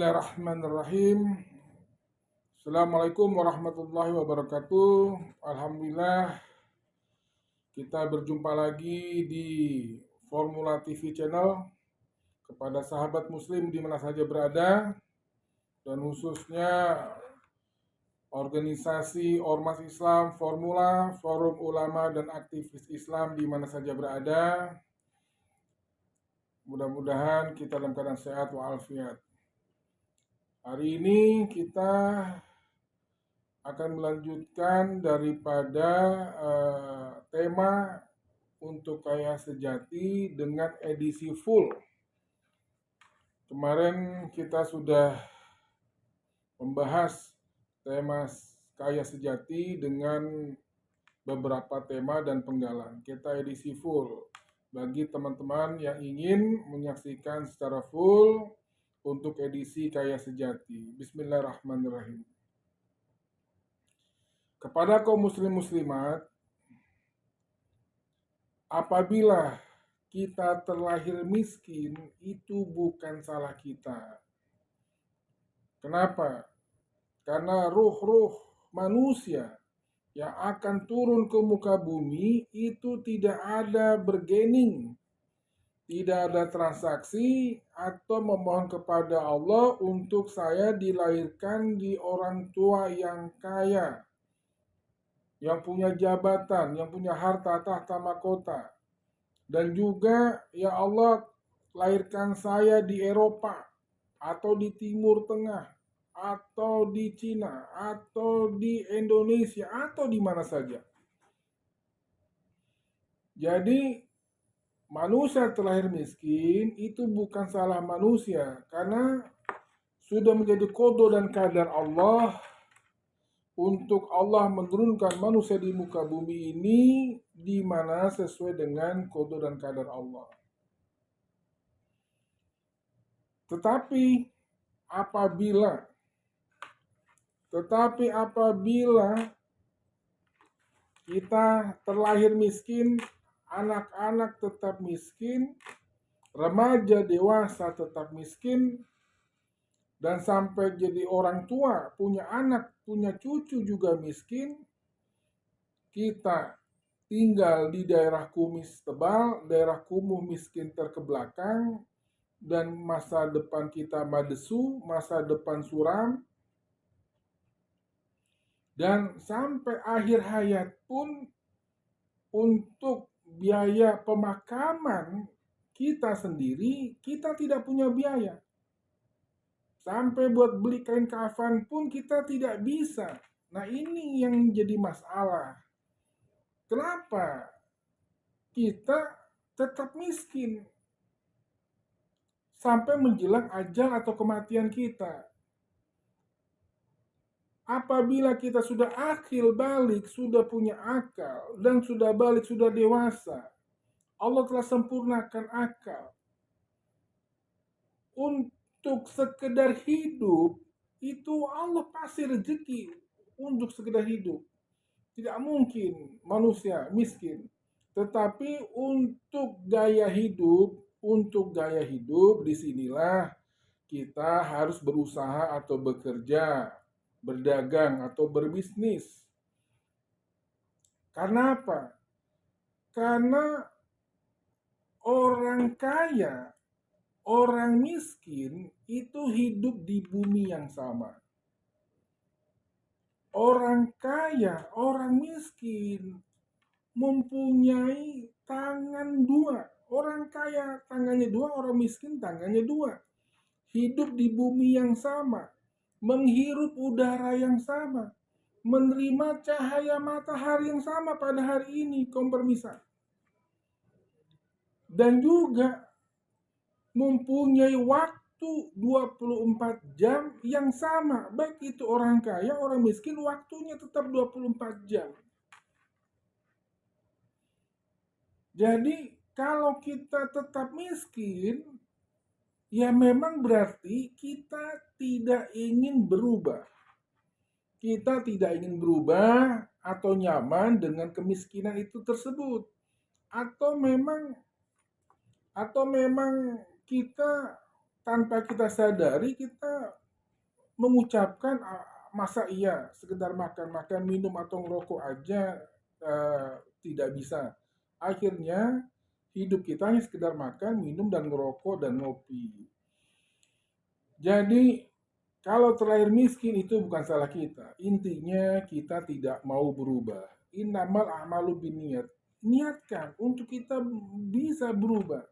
Bismillahirrahmanirrahim. Assalamualaikum warahmatullahi wabarakatuh. Alhamdulillah kita berjumpa lagi di Formula TV Channel. Kepada sahabat muslim di mana saja berada, dan khususnya organisasi Ormas Islam Formula, Forum Ulama dan Aktivis Islam di mana saja berada, mudah-mudahan kita dalam keadaan sehat walafiat. Hari ini kita akan melanjutkan daripada tema untuk kaya sejati dengan edisi full. Kemarin kita sudah membahas tema kaya sejati dengan beberapa tema dan penggalan. Kita edisi full bagi teman-teman yang ingin menyaksikan secara full untuk edisi kaya sejati. Bismillahirrahmanirrahim. Kepada kaum muslim muslimat, apabila kita terlahir miskin, itu bukan salah kita. Kenapa? Karena ruh-ruh manusia yang akan turun ke muka bumi itu tidak ada bargaining, tidak ada transaksi atau memohon kepada Allah untuk saya dilahirkan di orang tua yang kaya, yang punya jabatan, yang punya harta tahta mahkota. Dan juga, ya Allah, lahirkan saya di Eropa, atau di Timur Tengah, atau di Cina, atau di Indonesia, atau di mana saja. Jadi, manusia terlahir miskin itu bukan salah manusia, karena sudah menjadi qada dan qadar Allah untuk Allah menurunkan manusia di muka bumi ini di mana sesuai dengan qada dan qadar Allah. Tetapi apabila kita terlahir miskin, anak-anak tetap miskin, remaja dewasa tetap miskin, dan sampai jadi orang tua, punya anak, punya cucu juga miskin, kita tinggal di daerah kumis tebal, daerah kumuh miskin terkebelakang, dan masa depan kita madesu, masa depan suram, dan sampai akhir hayat pun untuk biaya pemakaman kita sendiri, kita tidak punya biaya. Sampai buat beli kain kafan pun kita tidak bisa. Nah, ini yang jadi masalah. Kenapa kita tetap miskin sampai menjelang ajal atau kematian kita? Apabila kita sudah akil balik, sudah punya akal, dan sudah balik, sudah dewasa, Allah telah sempurnakan akal. Untuk sekedar hidup, itu Allah pasti rezeki untuk sekedar hidup. Tidak mungkin manusia miskin. Tetapi untuk gaya hidup, disinilah kita harus berusaha atau bekerja, berdagang atau berbisnis. Karena apa? Karena orang kaya, orang miskin itu hidup di bumi yang sama. Orang kaya, orang miskin mempunyai tangan dua. Orang kaya tangannya dua, orang miskin tangannya dua. Hidup di bumi yang sama, menghirup udara yang sama, menerima cahaya matahari yang sama pada hari ini, kaum permisa. Dan juga mempunyai waktu 24 jam yang sama. Baik itu orang kaya, orang miskin, waktunya tetap 24 jam. Jadi kalau kita tetap miskin, ya memang berarti kita tidak ingin berubah. Kita tidak ingin berubah atau nyaman dengan kemiskinan itu tersebut. Atau memang kita tanpa kita sadari kita mengucapkan, masa iya sekedar makan-makan, minum atau ngerokok aja tidak bisa. Akhirnya hidup kita hanya sekedar makan, minum, dan ngerokok dan ngopi. Jadi kalau terlahir miskin itu bukan salah kita. Intinya kita tidak mau berubah. Innamal a'malu binniyat. Niatkan untuk kita bisa berubah.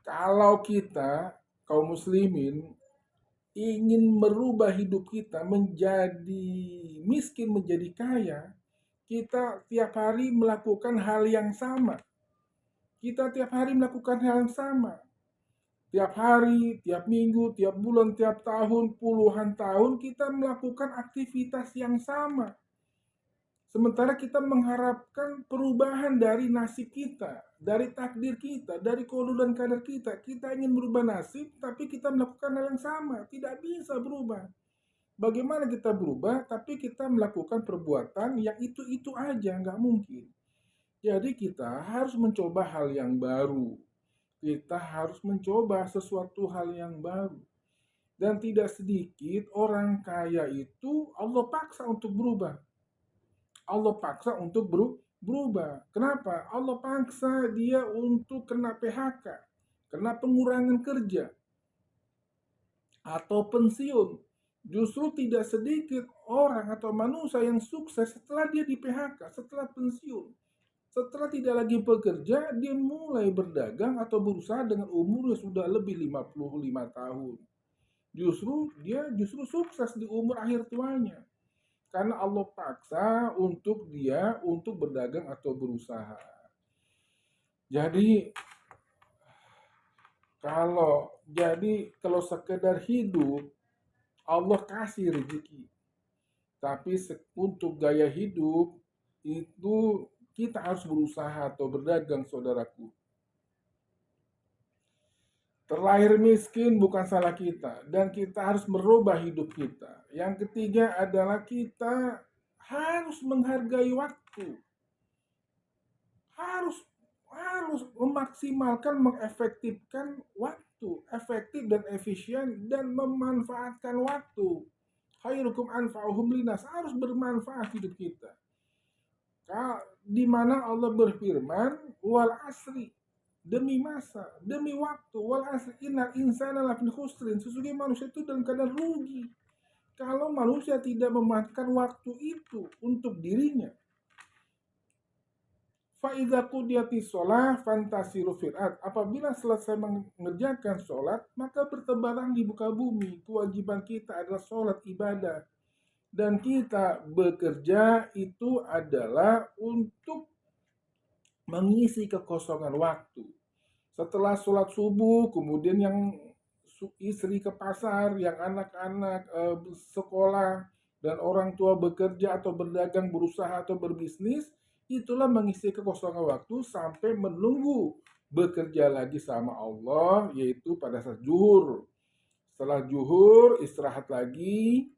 Kalau kita kaum muslimin ingin merubah hidup kita menjadi miskin menjadi kaya, kita tiap hari melakukan hal yang sama. Kita tiap hari melakukan hal yang sama. Tiap hari, tiap minggu, tiap bulan, tiap tahun, puluhan tahun kita melakukan aktivitas yang sama. Sementara kita mengharapkan perubahan dari nasib kita, dari takdir kita, dari qada dan qadar kita. Kita ingin merubah nasib, tapi kita melakukan hal yang sama. Tidak bisa berubah. Bagaimana kita berubah, tapi kita melakukan perbuatan yang itu-itu aja, nggak mungkin. Jadi kita harus mencoba hal yang baru. Kita harus mencoba sesuatu hal yang baru. Dan tidak sedikit orang kaya itu Allah paksa untuk berubah. Allah paksa untuk berubah. Kenapa? Allah paksa dia untuk kena PHK, kena pengurangan kerja, atau pensiun. Justru tidak sedikit orang atau manusia yang sukses setelah dia di PHK, setelah pensiun. Setelah tidak lagi bekerja, dia mulai berdagang atau berusaha dengan umur yang sudah lebih 55 tahun. Dia justru sukses di umur akhir tuanya. Karena Allah paksa untuk dia untuk berdagang atau berusaha. Jadi kalau sekedar hidup, Allah kasih rezeki. Tapi untuk gaya hidup itu kita harus berusaha atau berdagang, saudaraku. Terlahir miskin bukan salah kita, dan kita harus merubah hidup kita. Yang ketiga adalah kita harus menghargai waktu. Harus memaksimalkan, mengefektifkan waktu, efektif dan efisien, dan memanfaatkan waktu. Khairukum anfa'uhum linas, harus bermanfaat hidup kita. Di mana Allah berfirman, wal asri, demi masa, demi waktu, wal asri innal insana lafi khusrin, sesungguhnya manusia itu dalam keadaan rugi kalau manusia tidak memanfaatkan waktu itu untuk dirinya. Fa'idza qudiyatis shalah fantasiru fil ard, apabila selesai mengerjakan sholat maka bertebaran di muka bumi. Kewajiban kita adalah sholat ibadah, dan kita bekerja itu adalah untuk mengisi kekosongan waktu. Setelah sholat subuh, kemudian yang istri ke pasar, yang anak-anak sekolah, dan orang tua bekerja atau berdagang, berusaha atau berbisnis, itulah mengisi kekosongan waktu sampai menunggu bekerja lagi sama Allah, yaitu pada saat zuhur. Setelah zuhur, istirahat lagi,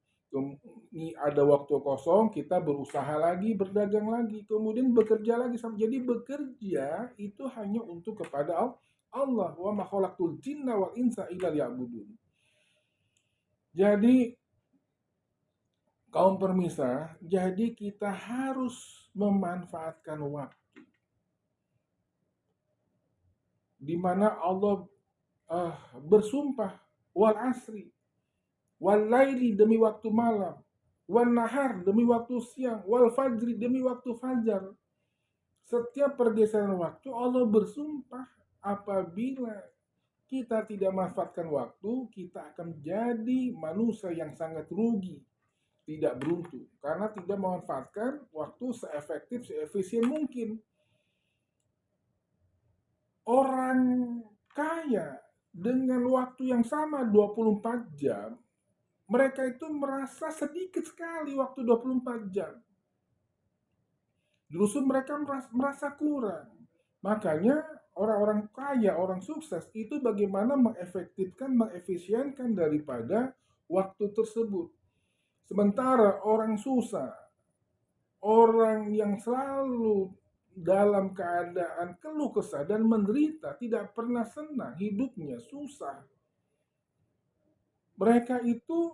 ada waktu kosong, kita berusaha lagi, berdagang lagi, kemudian bekerja lagi. Jadi bekerja itu hanya untuk kepada Allah. Wa ma khalaqtul jinna wal insa illa liya'budun. Jadi kaum permisah, jadi kita harus memanfaatkan waktu. Di mana Allah bersumpah, wal asri, wal laili, demi waktu malam, wal nahar, demi waktu siang, wal fajri, demi waktu fajar. Setiap pergeseran waktu Allah bersumpah. Apabila kita tidak memanfaatkan waktu, kita akan menjadi manusia yang sangat rugi, tidak beruntung, karena tidak memanfaatkan waktu seefektif, seefisien mungkin. Orang kaya dengan waktu yang sama 24 jam, mereka itu merasa sedikit sekali waktu 24 jam. Justru mereka merasa kurang. Makanya orang-orang kaya, orang sukses itu bagaimana mengefektifkan, mengefisienkan daripada waktu tersebut. Sementara orang susah, orang yang selalu dalam keadaan keluh kesah dan menderita, tidak pernah senang, hidupnya susah. Mereka itu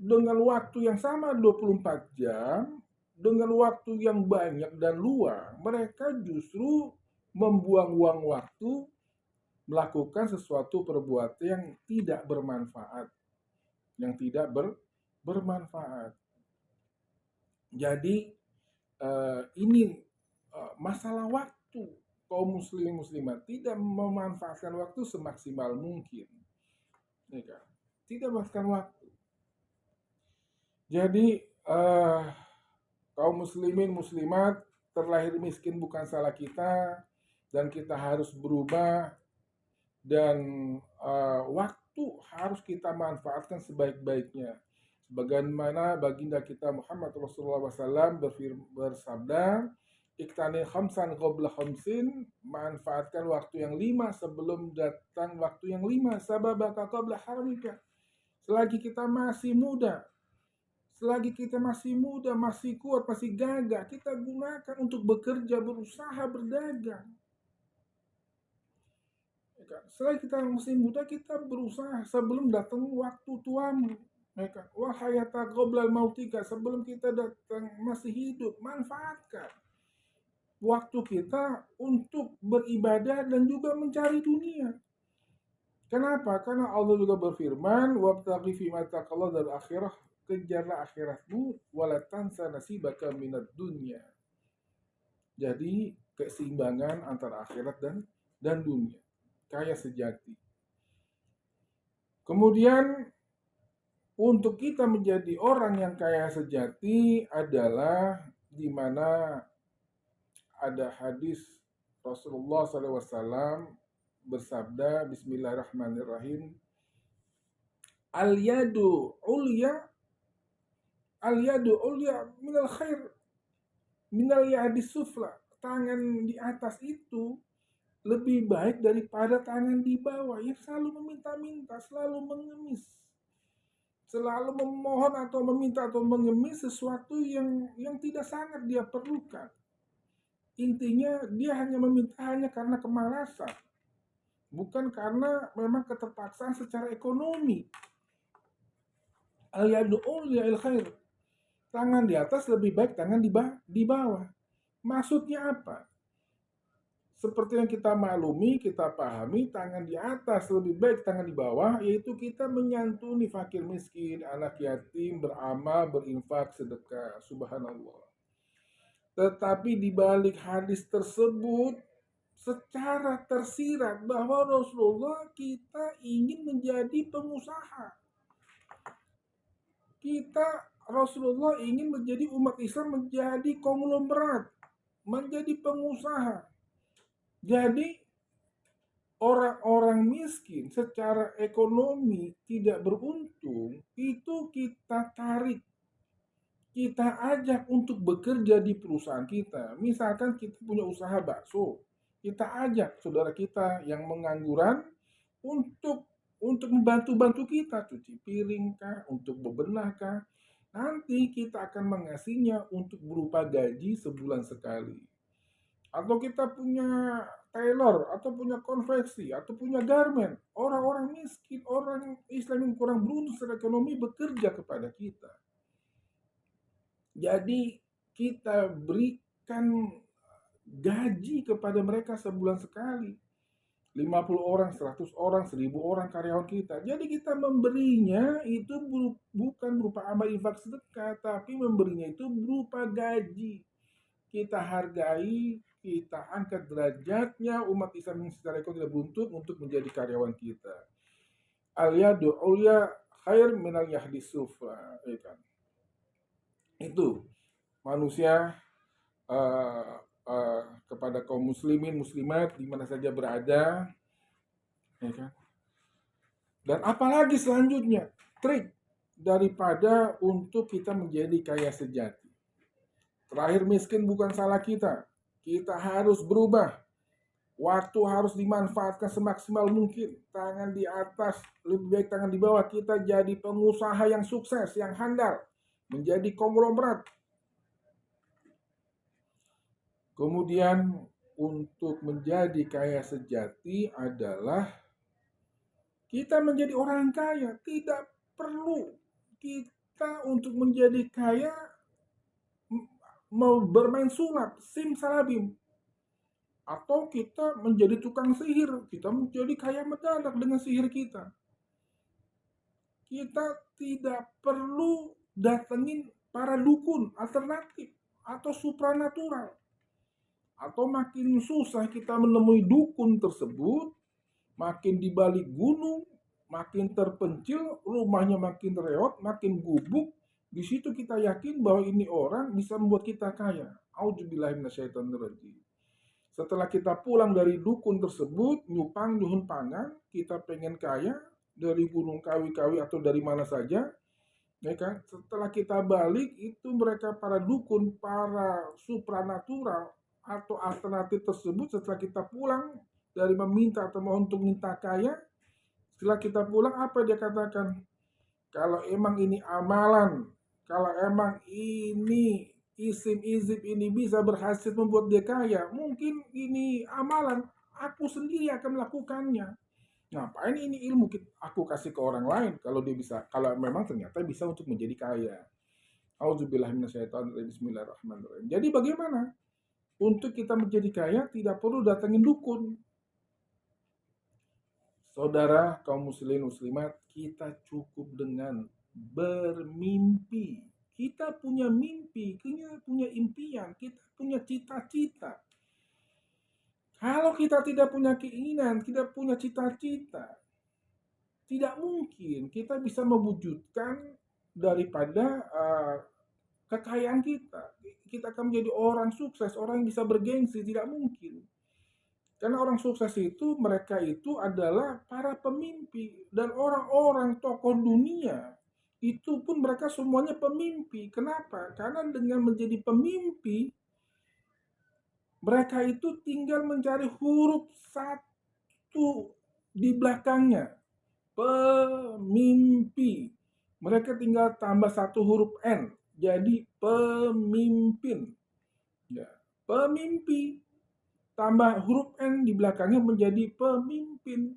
dengan waktu yang sama 24 jam, dengan waktu yang banyak dan luang, mereka justru membuang-buang waktu melakukan sesuatu perbuatan yang tidak bermanfaat, yang tidak bermanfaat. Jadi ini masalah waktu. Kaum muslimin muslimat tidak memanfaatkan waktu semaksimal mungkin, ya kan? Tidak memanfaatkan waktu. Jadi kaum muslimin muslimat, terlahir miskin bukan salah kita, dan kita harus berubah, dan waktu harus kita manfaatkan sebaik-baiknya. Sebagaimana baginda kita Muhammad Rasulullah SAW bersabda, Iktani khamsan qabla khamsin, manfaatkan waktu yang 5 sebelum datang waktu yang 5. Sababaka qabla haramika. Selagi kita masih muda, masih kuat, masih gagah, kita gunakan untuk bekerja, berusaha, berdagang. Selagi kita masih muda, kita berusaha sebelum datang waktu tuamu. Wahayata qoblal mautika, sebelum kita datang masih hidup, manfaatkan waktu kita untuk beribadah dan juga mencari dunia. Kenapa? Karena Allah juga berfirman, wabtaghi fima taqallah dal akhirah, kejarlah akhiratmu, wala tansa nasibaka minad dunya. Jadi keseimbangan antara akhirat dan dunia, kaya sejati. Kemudian untuk kita menjadi orang yang kaya sejati adalah di mana ada hadis Rasulullah SAW bersabda, Bismillahirrahmanirrahim, Al-yadu ulya minal khair minal yadi sufla. Tangan di atas itu lebih baik daripada tangan di bawah, yang selalu meminta-minta, selalu mengemis, selalu memohon atau meminta atau mengemis sesuatu yang tidak sangat dia perlukan. Intinya dia hanya meminta hanya karena kemalasan, bukan karena memang keterpaksaan secara ekonomi. Al-yadu ulya il khair, tangan di atas lebih baik tangan di bawah. Maksudnya apa? Seperti yang kita maklumi, kita pahami, tangan di atas lebih baik tangan di bawah, yaitu kita menyantuni fakir miskin, anak yatim, beramal, berinfak, sedekah. Subhanallah. Tetapi di balik hadis tersebut secara tersirat bahwa Rasulullah kita ingin menjadi pengusaha. Rasulullah ingin menjadi umat Islam, menjadi konglomerat, menjadi pengusaha. Jadi orang-orang miskin secara ekonomi tidak beruntung itu kita tarik, kita ajak untuk bekerja di perusahaan kita. Misalkan kita punya usaha bakso, kita ajak saudara kita yang mengangguran untuk membantu kita, cuci piring kah, untuk bebenah kah. Nanti kita akan mengasihinya untuk berupa gaji sebulan sekali. Atau kita punya tailor, atau punya konveksi, atau punya garment. Orang-orang miskin, orang Islam yang kurang beruntung secara ekonomi bekerja kepada kita. Jadi kita berikan gaji kepada mereka sebulan sekali. 50 orang, 100 orang, 1000 orang karyawan kita. Jadi kita memberinya itu bukan berupa amal infak sedekah, tapi memberinya itu berupa gaji. Kita hargai, kita angkat derajatnya umat Islam yang secara ekonomi tidak beruntung untuk menjadi karyawan kita. Al-yadu ulya khair minal yahdi sufla. Itu manusia kepada kaum muslimin muslimat di mana saja berada, ya kan? Dan apalagi selanjutnya trik daripada untuk kita menjadi kaya sejati. Terakhir miskin bukan salah kita. Kita harus berubah. Waktu harus dimanfaatkan semaksimal mungkin. Tangan di atas lebih baik tangan di bawah. Kita jadi pengusaha yang sukses, yang handal, menjadi konglomerat. Kemudian untuk menjadi kaya sejati adalah kita menjadi orang kaya. Tidak perlu kita untuk menjadi kaya mau bermain sulap, simsalabim. Atau kita menjadi tukang sihir, kita menjadi kaya mendadak dengan sihir kita. Kita tidak perlu datengin para dukun alternatif atau supranatural. Atau makin susah kita menemui dukun tersebut, makin di balik gunung, makin terpencil, rumahnya makin reot, makin gubuk. Di situ kita yakin bahwa ini orang bisa membuat kita kaya. Auzubillahi minasyaitonirrajim. Setelah kita pulang dari dukun tersebut, nyupang nyuhun pangan, kita pengen kaya dari Gunung Kawi-Kawi atau dari mana saja, ya kan? Setelah kita balik, itu mereka para dukun, para supranatural atau alternatif tersebut setelah kita pulang dari meminta atau mau untuk minta kaya, setelah kita pulang apa dia katakan? Kalau emang ini amalan, kalau emang ini isim-izim ini bisa berhasil membuat dia kaya, mungkin ini amalan, aku sendiri akan melakukannya. Ngapain ini ilmu aku kasih ke orang lain kalau dia bisa, kalau memang ternyata bisa untuk menjadi kaya. Auzubillahiminasyaitonirrajim. Bismillahirrahmanirrahim. Jadi bagaimana? Untuk kita menjadi kaya tidak perlu datengin dukun. Saudara kaum muslimin muslimat, kita cukup dengan bermimpi. Kita punya mimpi, kita punya impian, kita punya cita-cita. Kalau kita tidak punya keinginan, tidak punya cita-cita, tidak mungkin kita bisa mewujudkan daripada kekayaan kita. Kita akan menjadi orang sukses, orang yang bisa bergengsi, tidak mungkin. Karena orang sukses itu, mereka itu adalah para pemimpi. Dan orang-orang tokoh dunia, itu pun mereka semuanya pemimpi. Kenapa? Karena dengan menjadi pemimpi, mereka itu tinggal mencari huruf satu di belakangnya. Pemimpi. Mereka tinggal tambah satu huruf N. Jadi pemimpin. Ya, pemimpi. Tambah huruf N di belakangnya menjadi pemimpin.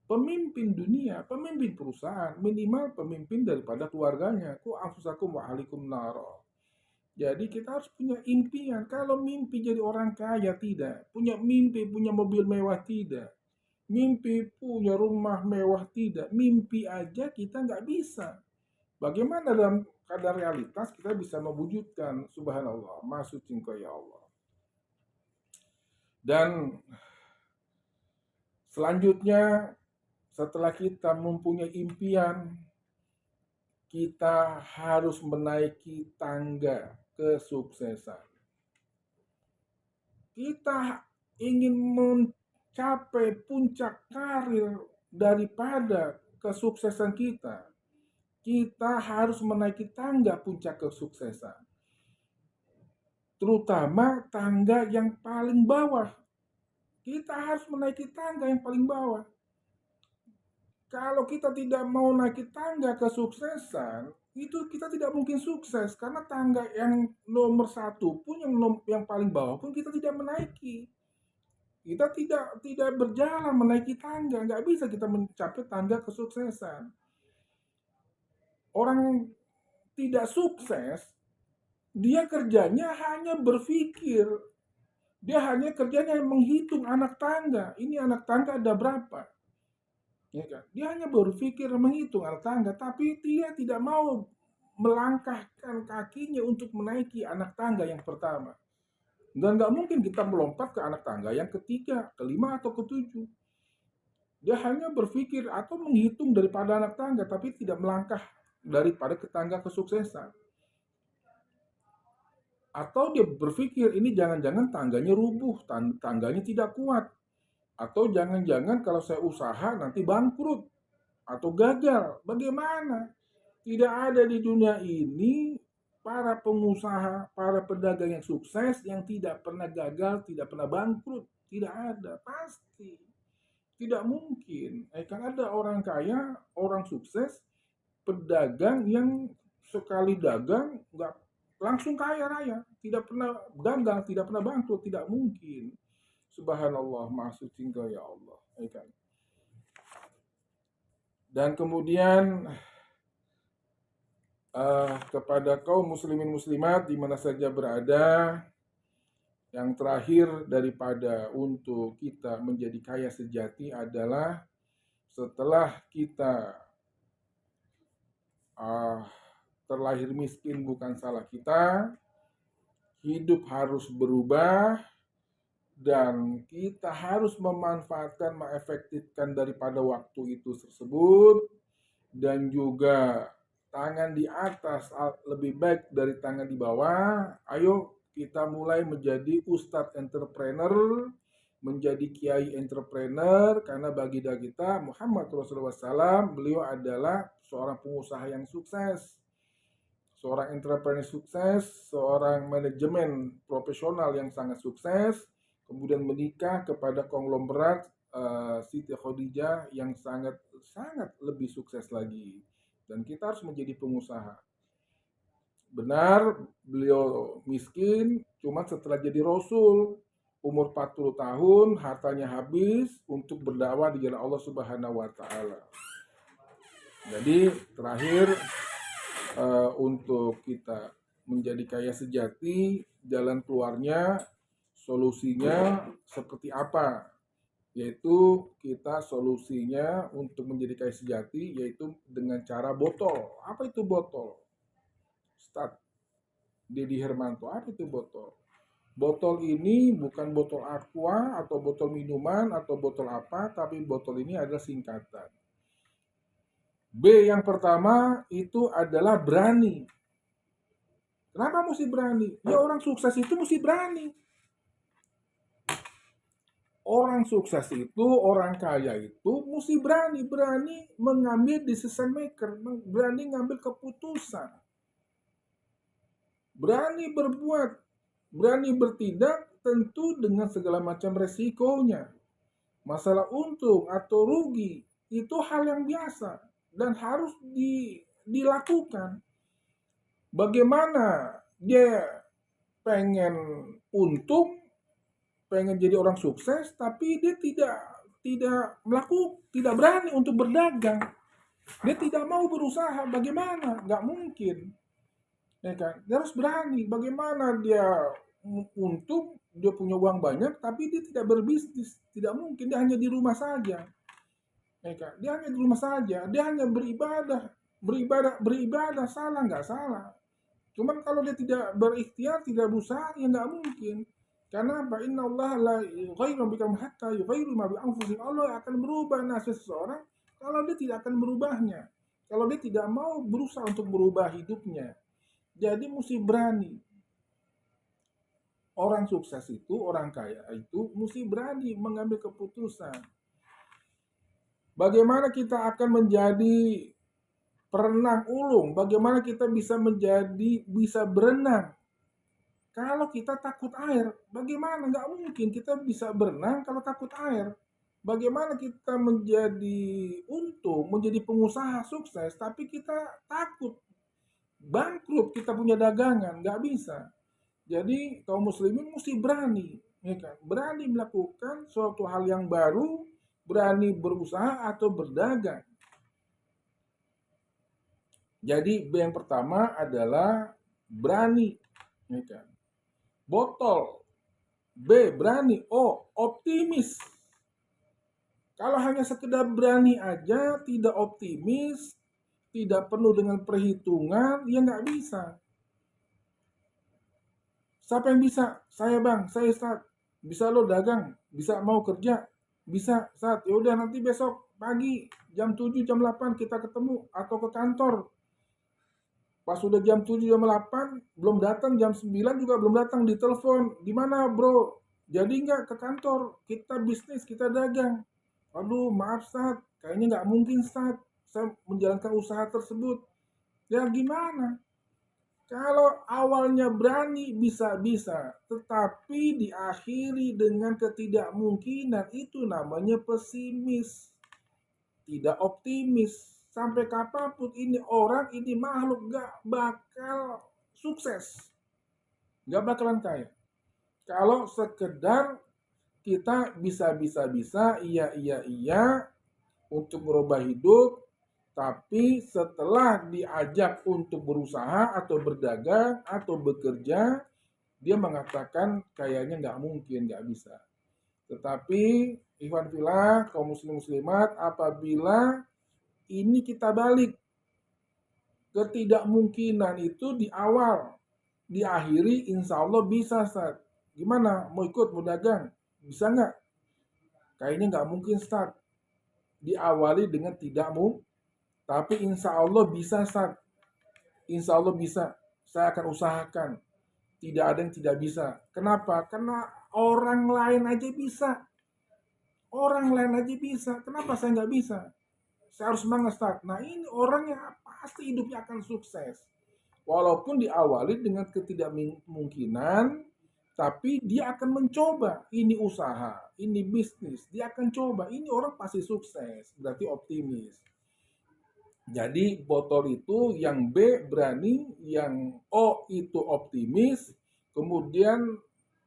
Pemimpin dunia, pemimpin perusahaan, minimal pemimpin daripada keluarganya. Ku anfusakum wa ahlikum naro. Jadi kita harus punya impian. Kalau mimpi jadi orang kaya, tidak. Punya mimpi, punya mobil mewah, tidak. Mimpi punya rumah mewah, tidak. Mimpi aja kita nggak bisa. Bagaimana dalam keadaan realitas kita bisa mewujudkan? Subhanallah, maksud ya Allah. Dan selanjutnya, setelah kita mempunyai impian, kita harus menaiki tangga kesuksesan. Kita ingin mencapai puncak karir daripada kesuksesan kita, kita harus menaiki tangga puncak kesuksesan. Terutama tangga yang paling bawah. Kita harus menaiki tangga yang paling bawah. Kalau kita tidak mau naik tangga kesuksesan, itu kita tidak mungkin sukses. Karena tangga yang nomor satu pun, yang paling bawah pun kita tidak menaiki. Kita tidak berjalan menaiki tangga. Nggak bisa kita mencapai tangga kesuksesan. Orang tidak sukses, dia kerjanya hanya berpikir. Dia hanya kerjanya menghitung anak tangga. Ini anak tangga ada berapa? Ya kan? Dia hanya berpikir menghitung anak tangga, tapi dia tidak mau melangkahkan kakinya untuk menaiki anak tangga yang pertama. Dan nggak mungkin kita melompat ke anak tangga yang ketiga, kelima, atau ketujuh. Dia hanya berpikir atau menghitung daripada anak tangga, tapi tidak melangkah daripada ke tangga kesuksesan. Atau dia berpikir ini jangan-jangan tangganya rubuh, tangganya tidak kuat. Atau jangan-jangan kalau saya usaha nanti bangkrut atau gagal. Bagaimana? Tidak ada di dunia ini para pengusaha, para pedagang yang sukses yang tidak pernah gagal, tidak pernah bangkrut. Tidak ada, pasti. Tidak mungkin. Kan ada orang kaya, orang sukses, pedagang yang sekali dagang nggak langsung kaya raya, tidak pernah gagal, tidak pernah bangkrut, tidak mungkin. Subhanallah, maha suci Engkau ya Allah. Ya kan? Dan kemudian kepada kaum muslimin muslimat di mana saja berada, yang terakhir daripada untuk kita menjadi kaya sejati adalah setelah kita terlahir miskin bukan salah kita, hidup harus berubah, dan kita harus memanfaatkan, mengefektifkan daripada waktu itu tersebut, dan juga tangan di atas lebih baik dari tangan di bawah. Ayo kita mulai menjadi ustadz entrepreneur, menjadi kiai entrepreneur, karena baginda kita Muhammad Rasulullah SAW, beliau adalah seorang pengusaha yang sukses, seorang entrepreneur sukses, seorang manajemen profesional yang sangat sukses, kemudian menikah kepada konglomerat Siti Khadijah yang sangat lebih sukses lagi. Dan kita harus menjadi pengusaha. Benar, beliau miskin, cuma setelah jadi Rasul, umur 40 tahun, hartanya habis untuk berdakwah di jalan Allah Subhanahu wa Ta'ala. Jadi, terakhir, untuk kita menjadi kaya sejati, jalan keluarnya, solusinya seperti apa? Yaitu kita solusinya untuk menjadi kaya sejati yaitu dengan cara botol. Apa itu botol? Ustadz Dedi Hermanto, apa itu botol? Botol ini bukan botol aqua atau botol minuman atau botol apa, tapi botol ini adalah singkatan. B yang pertama itu adalah berani. Kenapa mesti berani? Ya orang sukses itu mesti berani. Orang sukses itu, orang kaya itu mesti berani mengambil decision maker, berani ngambil keputusan, berani berbuat, berani bertindak, tentu dengan segala macam resikonya. Masalah untung atau rugi itu hal yang biasa dan harus dilakukan. Bagaimana dia pengen untung, pengen jadi orang sukses, tapi dia tidak berani untuk berdagang. Dia tidak mau berusaha, bagaimana? Nggak mungkin, ya kan? Dia harus berani. Bagaimana dia untung, dia punya uang banyak, tapi dia tidak berbisnis, tidak mungkin. Dia hanya di rumah saja, ya kan? Dia hanya di rumah saja, dia hanya beribadah, salah nggak salah. Cuman kalau dia tidak berikhtiar, tidak berusaha, ya nggak mungkin. Karena apa? Inna Allah la yughayyiru bikum hatta yughayyiru ma bi anfusihim. Allah akan berubah nasib seseorang kalau dia tidak akan merubahnya. Kalau dia tidak mau berusaha untuk merubah hidupnya. Jadi mesti berani. Orang sukses itu, orang kaya itu mesti berani mengambil keputusan. Bagaimana kita akan menjadi perenang ulung? Bagaimana kita bisa berenang? Kalau kita takut air, bagaimana? Nggak mungkin kita bisa berenang kalau takut air. Bagaimana kita menjadi untung, menjadi pengusaha sukses, tapi kita takut bangkrut, kita punya dagangan, nggak bisa. Jadi kaum muslimin mesti berani, ya kan? Berani melakukan suatu hal yang baru, berani berusaha atau berdagang. Jadi yang pertama adalah berani, ya kan? Botol. B, berani. O, optimis. Kalau hanya sekedar berani aja, tidak optimis, tidak penuh dengan perhitungan, ya nggak bisa. Siapa yang bisa? Saya bang, saya Ustaz. Bisa lo dagang, bisa mau kerja, bisa Ustaz. Ya udah nanti besok pagi jam 7, jam 8 kita ketemu atau ke kantor. Pas sudah jam 7, jam 8, belum datang, jam 9 juga belum datang, di telepon. Di mana bro? Jadi nggak ke kantor, kita bisnis, kita dagang. Aduh maaf Stat, kayaknya nggak mungkin Stat, saya menjalankan usaha tersebut. Ya gimana? Kalau awalnya berani bisa-bisa, tetapi diakhiri dengan ketidakmungkinan, itu namanya pesimis. Tidak optimis. Sampai kapanpun ini orang, ini makhluk gak bakal sukses. nggak bakalan kaya. Kalau sekedar kita bisa, iya untuk merubah hidup, tapi setelah diajak untuk berusaha atau berdagang atau bekerja, dia mengatakan kayaknya nggak mungkin, nggak bisa. Tetapi ikhwan fillah, kaum muslim muslimat, apabila ini kita balik, ketidakmungkinan itu di awal, diakhiri insya Allah bisa, Ustaz. Gimana? Mau ikut, mau dagang? Bisa nggak? Kayaknya nggak mungkin, Ustaz. Diawali dengan tidak mau, tapi insya Allah bisa, Ustaz. Insya Allah bisa. Saya akan usahakan. Tidak ada yang tidak bisa. Kenapa? Karena orang lain aja bisa. Orang lain aja bisa. Kenapa saya nggak bisa? Saya harus semangat, Ustaz. Nah, ini orang yang pasti hidupnya akan sukses. Walaupun diawali dengan ketidakmungkinan, tapi dia akan mencoba. Ini usaha, ini bisnis. Dia akan coba. Ini orang pasti sukses. Berarti optimis. Jadi botol itu yang B berani, yang O itu optimis, kemudian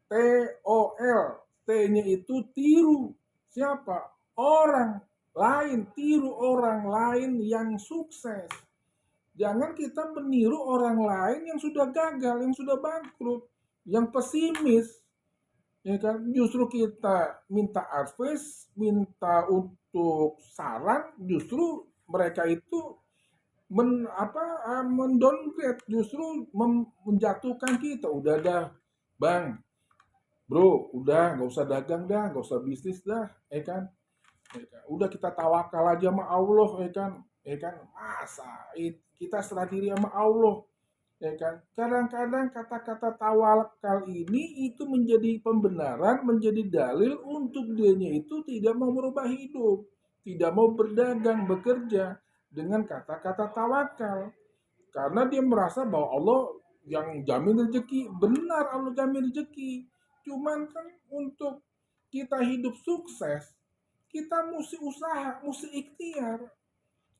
TOL, T-nya itu tiru. Siapa? Orang lain, tiru orang lain yang sukses. Jangan kita meniru orang lain yang sudah gagal, yang sudah bangkrut, yang pesimis. Ya kan? Justru kita minta advice, minta untuk saran, justru mereka itu mendowngrade, justru menjatuhkan kita. Udah dah, Bang, Bro, udah nggak usah dagang dah, nggak usah bisnis dah, kan? Udah kita tawakal aja sama Allah, kan? Masa kita serah diri sama Allah, kan? Kadang-kadang kata-kata tawakal ini itu menjadi pembenaran, menjadi dalil untuk dianya itu tidak mau merubah hidup, tidak mau berdagang, bekerja dengan kata-kata tawakal. Karena dia merasa bahwa Allah yang jamin rezeki. Benar, Allah jamin rezeki. Cuman kan untuk kita hidup sukses, kita mesti usaha, mesti ikhtiar.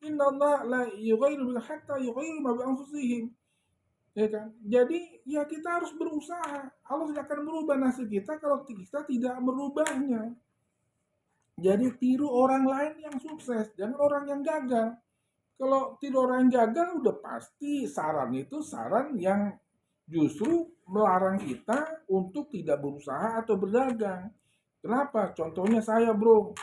Inna Allah la yughayyiru hatta yughayyiru ma bi anfusihim. Ya kan? Jadi ya kita harus berusaha. Allah tidak akan merubah nasib kita kalau kita tidak merubahnya. Jadi tiru orang lain yang sukses, jangan orang yang gagal. Kalau tiru orang yang gagal udah pasti saran itu saran yang justru melarang kita untuk tidak berusaha atau berdagang. Kenapa? Contohnya saya, Bro.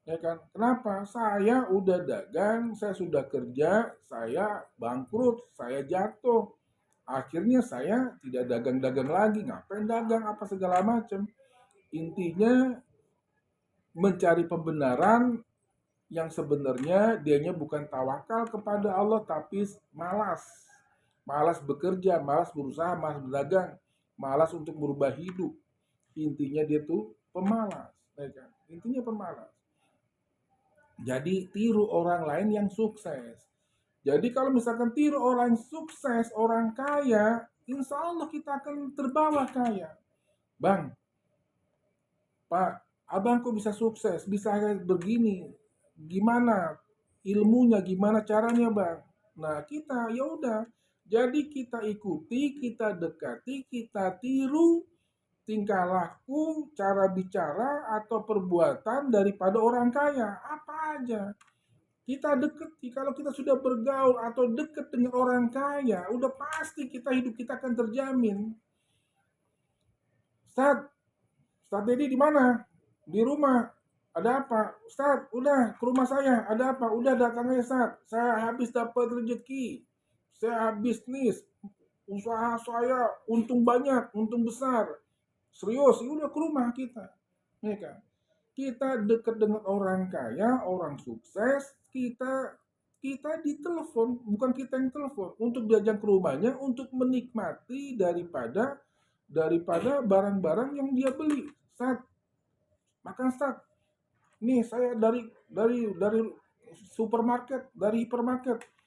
Ya kan? Kenapa? Saya udah dagang, saya sudah kerja, saya bangkrut, saya jatuh. Akhirnya saya tidak dagang-dagang lagi. Ngapain dagang apa segala macam. Intinya mencari pembenaran yang sebenarnya dianya bukan tawakal kepada Allah tapi malas. Malas bekerja, malas berusaha, malas berdagang, malas untuk merubah hidup. Intinya dia tuh pemalas, ya kan? Intinya pemalas. Jadi tiru orang lain yang sukses. Jadi kalau misalkan tiru orang sukses, orang kaya, insya Allah kita akan terbawa kaya. Bang, Pak, abang kok bisa sukses, bisa begini, gimana ilmunya, gimana caranya, Bang? Nah, kita ya udah. Jadi kita ikuti, kita dekati, kita tiru tingkah laku, cara bicara atau perbuatan daripada orang kaya. Apa aja. Kita deketi, kalau kita sudah bergaul atau deket dengan orang kaya, udah pasti hidup kita akan terjamin. Ustaz, Ustaz Dedi di mana? Di rumah. Ada apa? Ustaz, udah ke rumah saya. Ada apa? Udah datang aja, Ustaz. Saya habis dapat rezeki. Saya habis bisnis. Usaha saya untung banyak, untung besar. Serius, udah ke rumah kita. Ya kan? Kita dekat dengan orang kaya, orang sukses, kita ditelepon, bukan kita yang telepon, untuk diajak ke rumahnya untuk menikmati daripada barang-barang yang dia beli. Saat makan Sat, nih saya dari supermarket, dari hipermarket.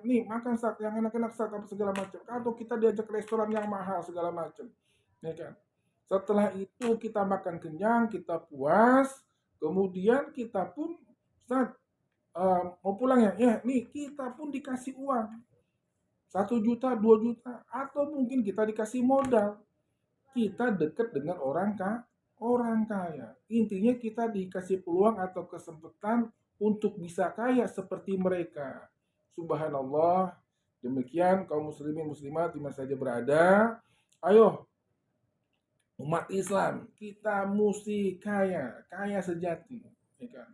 Nih makan Sat yang enak-enak Sat apa segala macam. Atau kita diajak ke restoran yang mahal segala macam. Nih kan. Setelah itu kita makan kenyang, kita puas, kemudian kita pun Sat mau pulang ya, nih kita pun dikasih uang 1 juta, 2 juta, atau mungkin kita dikasih modal. kita dekat dengan orang kaya. Intinya kita dikasih peluang atau kesempatan untuk bisa kaya seperti mereka. Subhanallah. Demikian kaum muslimin muslimat di mana saja berada. Ayo umat Islam, kita mesti kaya, kaya sejati, ya kan?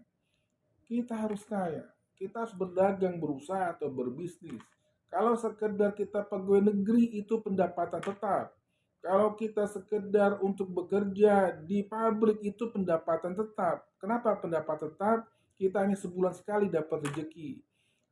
Kita harus kaya, kita harus berdagang, berusaha atau berbisnis. Kalau sekedar kita pegawai negeri itu pendapatan tetap. Kalau kita sekedar untuk bekerja di pabrik itu pendapatan tetap. Kenapa pendapatan tetap? Kita hanya sebulan sekali dapat rezeki.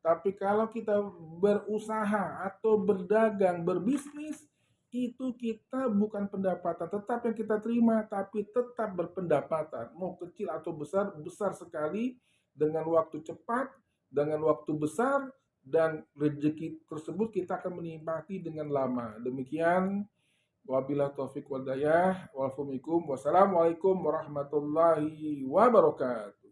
Tapi kalau kita berusaha atau berdagang, berbisnis, itu kita bukan pendapatan tetap yang kita terima, tapi tetap berpendapatan. Mau kecil atau besar, besar sekali dengan waktu cepat, dengan waktu besar, dan rezeki tersebut kita akan menikmati dengan lama. Demikian, wabillahi taufiq wal hidayah, wassalamualaikum warahmatullahi wabarakatuh.